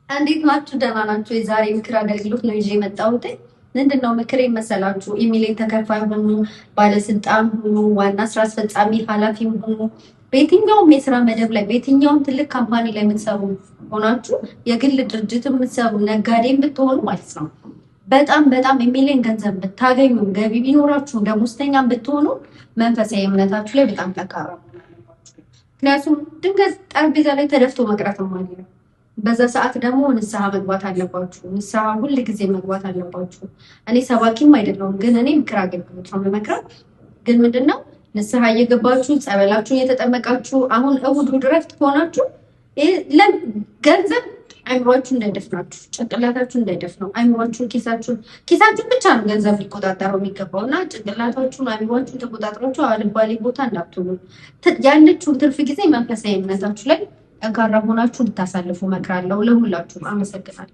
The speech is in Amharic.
እንዴት ናችሁ? ደህና ናችሁ? የዛሬ ምክር አገልግሎት ነው ይዤ የመጣሁት። ምንድነው ምክር መሰላችሁ? ኢሜል ተከፋይ ሆኑ፣ ባለስልጣን ሆኑ፣ ዋና ስራ አስፈጻሚ ኃላፊ ሆኑ፣ በየትኛውም የስራ መደብ ላይ በየትኛውም ትልቅ ካምፓኒ ላይ የምትሰሩ ሆናችሁ የግል ድርጅት የምትሰሩ ነጋዴ ብትሆኑ ማለት ነው በጣም በጣም የሚሊዮን ገንዘብ ብታገኙ ገቢ ቢኖራችሁ ደሞዝተኛ ብትሆኑ መንፈሳዊ እምነታችሁ ላይ በጣም ጠንካራ ምክንያቱም ድንገት ጠረጴዛ ላይ ተደፍቶ መቅረት ማለት ነው። በዛ ሰዓት ደግሞ ንስሐ መግባት አለባችሁ። ንስሐ ሁል ጊዜ መግባት አለባችሁ። እኔ ሰባኪም አይደለሁም፣ ግን እኔ ምክር አገልግሎት ነው የምመክረው። ግን ምንድነው ንስሐ እየገባችሁ ጸበላችሁን እየተጠመቃችሁ አሁን እሑድ እረፍት ከሆናችሁ ገንዘብ አይምሯችሁ እንዳይደፍናችሁ፣ ጭንቅላታችሁ እንዳይደፍነው። አይምሯችሁን ኪሳችሁን ብቻ ነው ገንዘብ ሊቆጣጠረው የሚገባው እና ጭንቅላታችሁን አይምሯችሁን ተቆጣጥራችሁ አልባሌ ቦታ እንዳትሆኑ። ያለችውን ትርፍ ጊዜ መንፈሳዊ እምነታችሁ ላይ ጠንካራ ሆናችሁ እንድታሳልፉ እመክራለሁ። ለሁላችሁም አመሰግናለሁ።